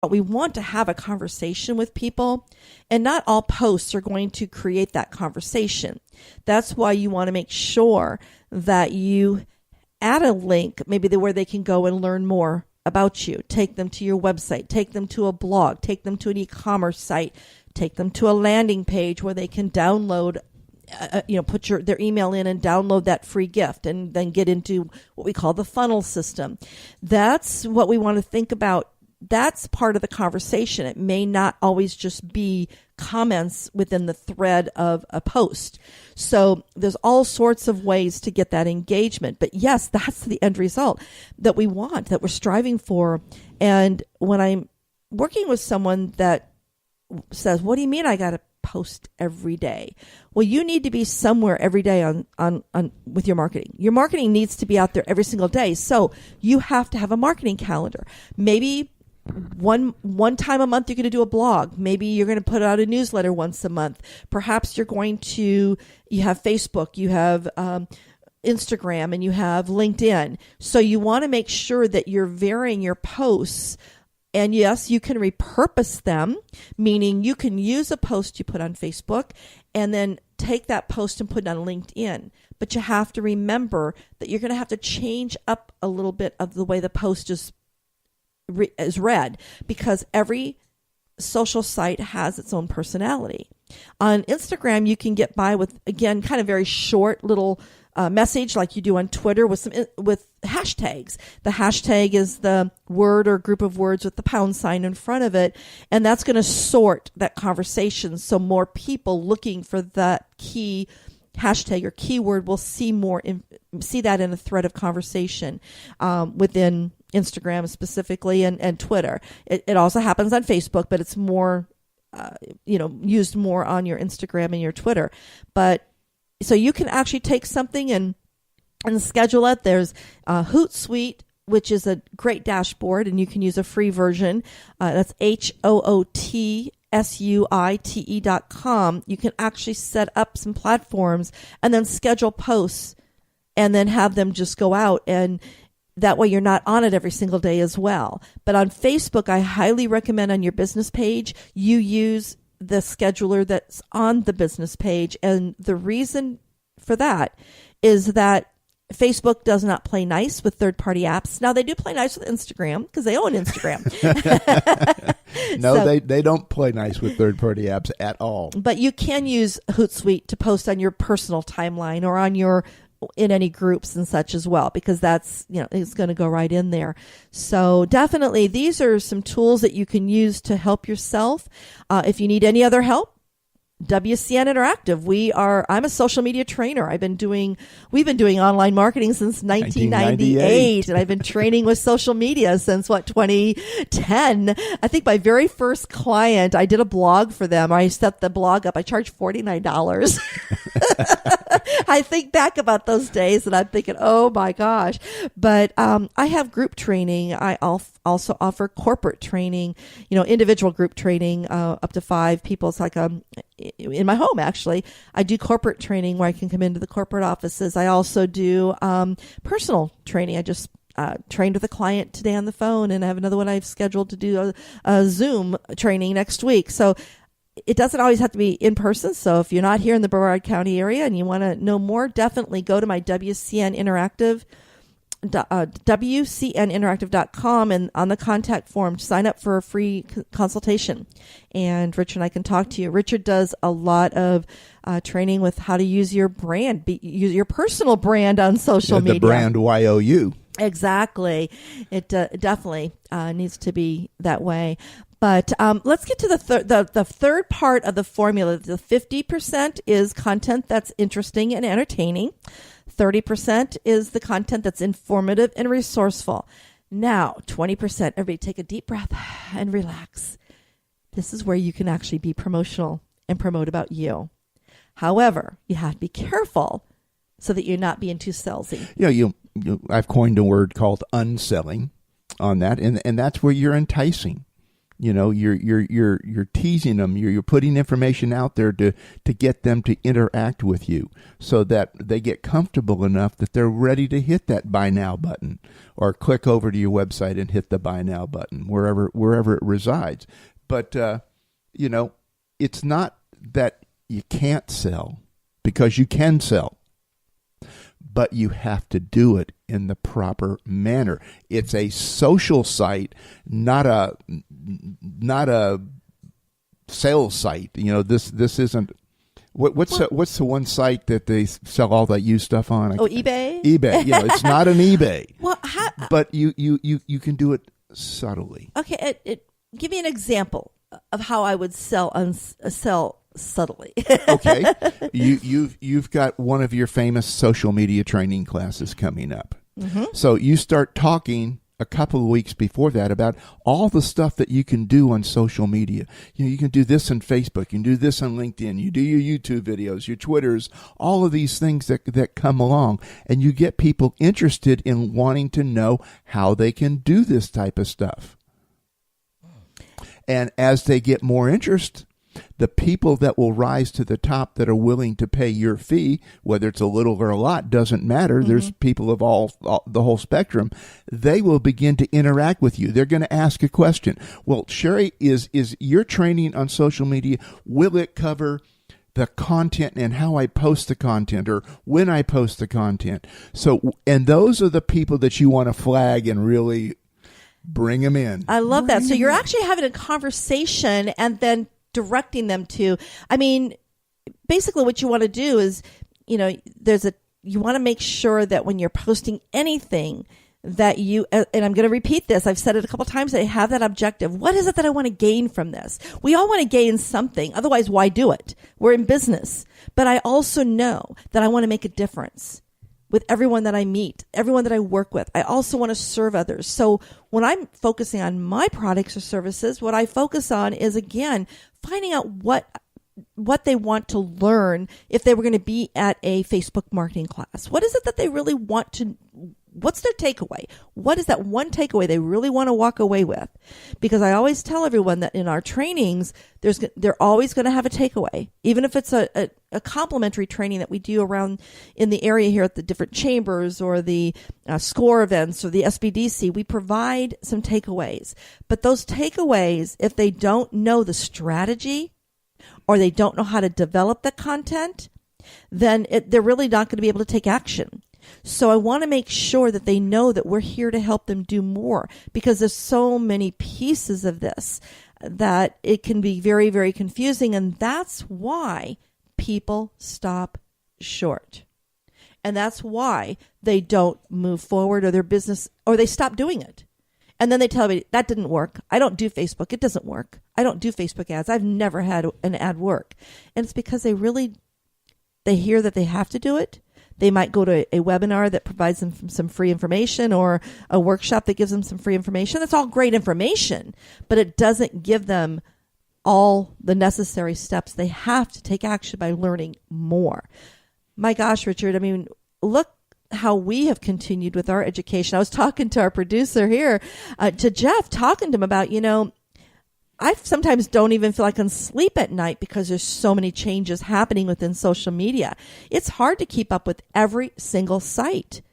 We want to have a conversation with people, and not all posts are going to create that conversation. That's why you want to make sure that you add a link, maybe where they can go and learn more about you. Take them to your website, take them to a blog, take them to an e-commerce site, take them to a landing page where they can download, put their email in and download that free gift, and then get into what we call the funnel system. That's what we want to think about. That's part of the conversation. It may not always just be comments within the thread of a post. So there's all sorts of ways to get that engagement. But yes, that's the end result that we want, that we're striving for. And when I'm working with someone that says, what do you mean I got to post every day? Well, you need to be somewhere every day on with your marketing. Your marketing needs to be out there every single day. So you have to have a marketing calendar. Maybe one time a month you're going to do a blog. Maybe you're going to put out a newsletter once a month. Perhaps you have Facebook, you have Instagram, and you have LinkedIn. So you want to make sure that you're varying your posts. And yes, you can repurpose them, meaning you can use a post you put on Facebook and then take that post and put it on LinkedIn. But you have to remember that you're going to have to change up a little bit of the way the post is read, because every social site has its own personality. On Instagram, you can get by with, again, kind of very short little message like you do on Twitter with hashtags. The hashtag is the word or group of words with the pound sign in front of it, and that's going to sort that conversation so more people looking for that key hashtag or keyword will see that in a thread of conversation within Instagram specifically and Twitter. It also happens on Facebook, but it's more, used more on your Instagram and your Twitter. But so you can actually take something and schedule it. There's Hootsuite, which is a great dashboard, and you can use a free version. That's HOOTSUITE.com. You can actually set up some platforms and then schedule posts and then have them just go out, and that way you're not on it every single day as well. But on Facebook, I highly recommend on your business page, you use the scheduler that's on the business page. And the reason for that is that Facebook does not play nice with third-party apps. Now, they do play nice with Instagram because they own Instagram. No, they don't play nice with third-party apps at all. But you can use Hootsuite to post on your personal timeline or in any groups and such as well, because that's, it's going to go right in there. So definitely, these are some tools that you can use to help yourself. If you need any other help, WCN Interactive. I'm a social media trainer. We've been doing online marketing since 1998, and I've been training with social media since 2010. I think my very first client, I did a blog for them. I set the blog up. I charged $49. I think back about those days and I'm thinking, oh my gosh. But I have group training. I also offer corporate training, individual group training, up to 5 people. It's like in my home, actually. I do corporate training where I can come into the corporate offices. I also do personal training. I just trained with a client today on the phone, and I have another one I've scheduled to do a Zoom training next week. So it doesn't always have to be in person. So if you're not here in the Brevard County area and you want to know more, definitely go to my WCN Interactive, WCNinteractive.com, and on the contact form, sign up for a free consultation. And Richard and I can talk to you. Richard does a lot of training with how to use your brand, use your personal brand on social media. The brand YOU. Exactly. It definitely needs to be that way. But let's get to the third part of the formula. The 50% is content that's interesting and entertaining. 30% is the content that's informative and resourceful. Now, 20%, everybody take a deep breath and relax. This is where you can actually be promotional and promote about you. However, you have to be careful so that you're not being too salesy. I've coined a word called unselling on that, and that's where you're enticing. You're teasing them. You're putting information out there to get them to interact with you, so that they get comfortable enough that they're ready to hit that buy now button, or click over to your website and hit the buy now button wherever it resides. But it's not that you can't sell, because you can sell. But you have to do it in the proper manner. It's a social site, not a sales site. This isn't. What's the one site that they sell all that used stuff on? eBay. eBay. It's not an eBay. Well, but you can do it subtly. Okay, give me an example of how I would sell subtly. Okay, you've got one of your famous social media training classes coming up. Mm-hmm. So you start talking a couple of weeks before that about all the stuff that you can do on social media. You can do this on Facebook, you can do this on LinkedIn, you do your YouTube videos, your Twitters, all of these things that come along, and you get people interested in wanting to know how they can do this type of stuff. And as they get more interest, the people that will rise to the top that are willing to pay your fee, whether it's a little or a lot, doesn't matter. Mm-hmm. There's people of the whole spectrum. They will begin to interact with you. They're going to ask a question. Well, Cheri, is your training on social media, will it cover the content and how I post the content, or when I post the content? So, and those are the people that you want to flag and really bring them in. I love that. So you're actually having a conversation and then directing them to, basically what you want to do is, you want to make sure that when you're posting anything that you, and I'm going to repeat this, I've said it a couple times, I have that objective. What is it that I want to gain from this? We all want to gain something. Otherwise, why do it? We're in business. But I also know that I want to make a difference with everyone that I meet, everyone that I work with. I also want to serve others. So when I'm focusing on my products or services, what I focus on is, again, finding out what they want to learn if they were going to be at a Facebook marketing class. What is it that they really want to, what's their takeaway? What is that one takeaway they really want to walk away with? Because I always tell everyone that in our trainings, they're always going to have a takeaway. Even if it's a complimentary training that we do around in the area here at the different chambers, or the SCORE events, or the SBDC, we provide some takeaways. But those takeaways, if they don't know the strategy, or they don't know how to develop the content, then they're really not going to be able to take action. So I want to make sure that they know that we're here to help them do more, because there's so many pieces of this that it can be very, very confusing. And that's why people stop short. And that's why they don't move forward, or their business, or they stop doing it. And then they tell me, that didn't work. I don't do Facebook. It doesn't work. I don't do Facebook ads. I've never had an ad work. And it's because they hear that they have to do it. They might go to a webinar that provides them some free information, or a workshop that gives them some free information. That's all great information, but it doesn't give them all the necessary steps. They have to take action by learning more. My gosh, Richard, look how we have continued with our education. I was talking to our producer here, to Jeff, talking to him about, I sometimes don't even feel I can sleep at night because there's so many changes happening within social media. It's hard to keep up with every single site.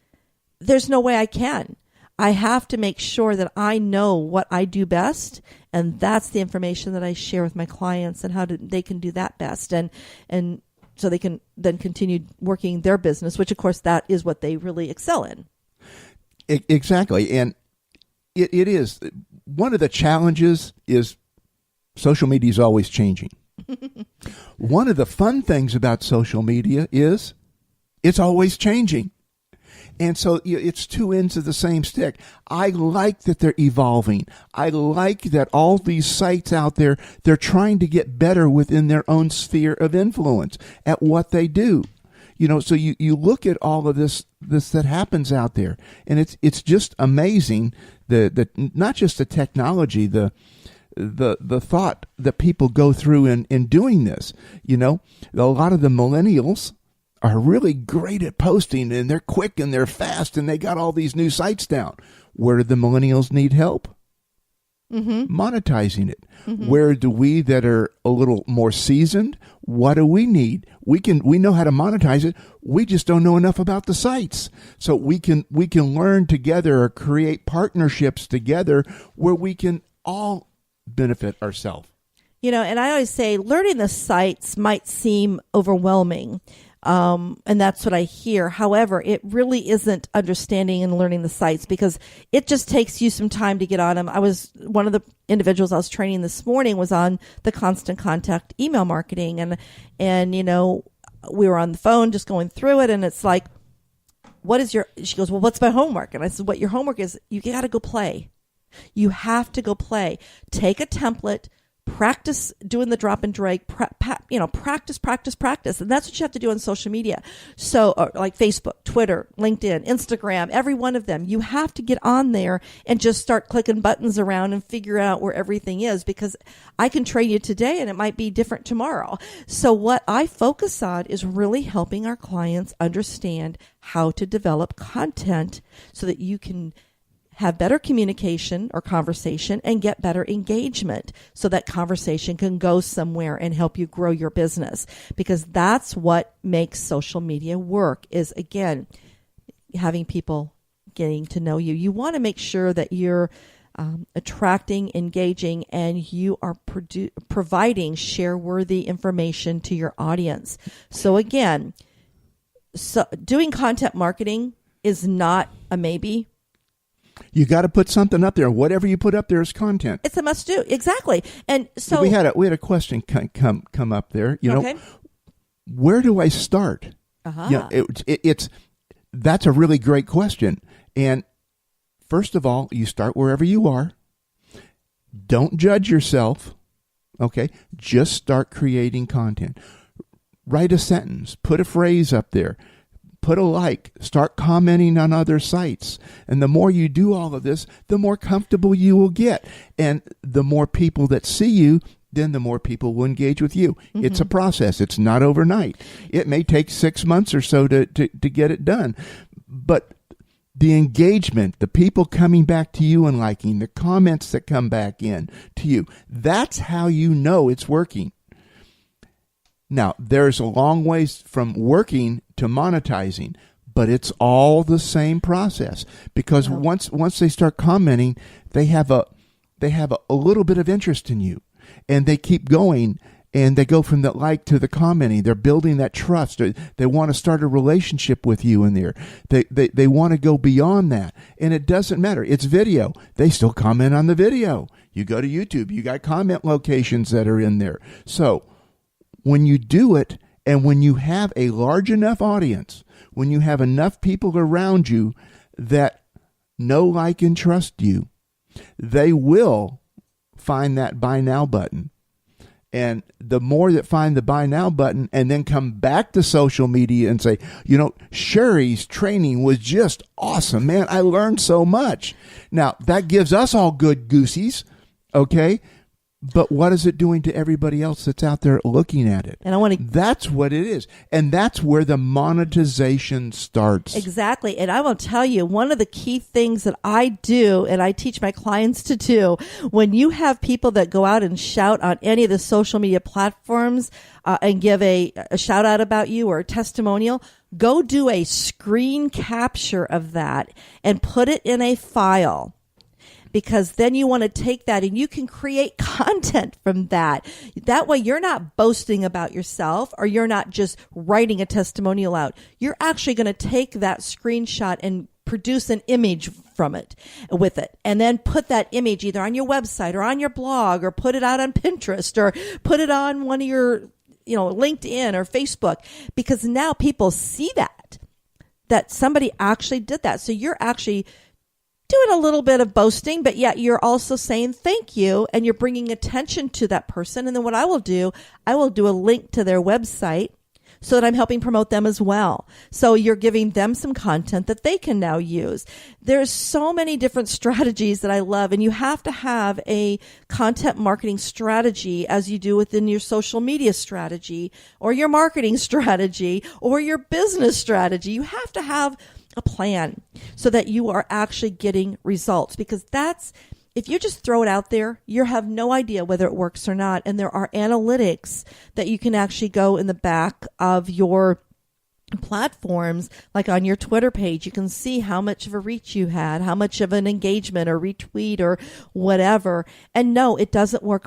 There's no way I can. I have to make sure that I know what I do best, and that's the information that I share with my clients, and how they can do that best, and so they can then continue working their business, which of course that is what they really excel in. Exactly, and it is one of the challenges is social media is always changing. One of the fun things about social media is it's always changing. And so it's two ends of the same stick. I like that they're evolving. I like that all these sites out there, they're trying to get better within their own sphere of influence at what they do. So you look at all of this that happens out there, and it's just amazing, the not just the technology, the thought that people go through in doing this. A lot of the millennials are really great at posting, and they're quick and they're fast, and they got all these new sites down. Where do the millennials need help? monetizing it. Where do we that are a little more seasoned, what do we need? We know how to monetize it. We just don't know enough about the sites. So we can learn together or create partnerships together where we can all benefit ourselves. And I always say learning the sites might seem overwhelming. And that's what I hear. However, it really isn't understanding and learning the sites, because it just takes you some time to get on them. One of the individuals I was training this morning was on the constant contact email marketing, and we were on the phone just going through it, and it's like, she goes, well, what's my homework? And I said, what your homework is, you got to go play. You have to go play. Take a template, practice doing the drop and drag, practice. And that's what you have to do on social media. So like Facebook, Twitter, LinkedIn, Instagram, every one of them. You have to get on there and just start clicking buttons around and figure out where everything is, because I can train you today and it might be different tomorrow. So what I focus on is really helping our clients understand how to develop content so that you can have better communication or conversation and get better engagement, so that conversation can go somewhere and help you grow your business. Because that's what makes social media work, is, again, having people getting to know you. You want to make sure that you're attracting, engaging, and you are providing share-worthy information to your audience. So again, doing content marketing is not a maybe. You got to put something up there. Whatever you put up there is content. It's a must do. Exactly. And so we had a question come up there. Okay. Where do I start? That's a really great question. And first of all, you start wherever you are. Don't judge yourself. Okay. Just start creating content. Write a sentence. Put a phrase up there. Put a like, start commenting on other sites. And the more you do all of this, the more comfortable you will get. And the more people that see you, then the more people will engage with you. Mm-hmm. It's a process. It's not overnight. It may take 6 months or so to get it done. But the engagement, the people coming back to you and liking, the comments that come back in to you, that's how you know it's working. Now, there's a long ways from working to monetizing, but it's all the same process, because once they start commenting, they have a little bit of interest in you, and they keep going, and they go from the like to the commenting. They're building that trust. They want to start a relationship with you in there. They want to go beyond that, and it doesn't matter. It's video. They still comment on the video. You go to YouTube, you got comment locations that are in there. So when you do it, and when you have a large enough audience, when you have enough people around you that know, like, and trust you, they will find that buy now button. And the more that find the buy now button and then come back to social media and say, Cheri's training was just awesome, man. I learned so much. Now, that gives us all good goosies, okay? But what is it doing to everybody else that's out there looking at it? And that's what it is. And that's where the monetization starts. Exactly. And I will tell you, one of the key things that I do, and I teach my clients to do, when you have people that go out and shout on any of the social media platforms and give a shout out about you or a testimonial, go do a screen capture of that and put it in a file. Because then you want to take that and you can create content from that. That way you're not boasting about yourself, or you're not just writing a testimonial out. You're actually going to take that screenshot and produce an image from it, with it, and then put that image either on your website or on your blog, or put it out on Pinterest, or put it on one of your, LinkedIn or Facebook, because now people see that somebody actually did that. So you're actually doing a little bit of boasting, but yet you're also saying thank you, and you're bringing attention to that person. And then what I will do a link to their website so that I'm helping promote them as well. So you're giving them some content that they can now use. There's so many different strategies that I love, and you have to have a content marketing strategy as you do within your social media strategy, or your marketing strategy, or your business strategy. You have to have a plan so that you are actually getting results, because that's if you just throw it out there, you have no idea whether it works or not. And there are analytics that you can actually go in the back of your platforms, like on your Twitter page. You can see how much of a reach you had, how much of an engagement or retweet or whatever. And no, it doesn't work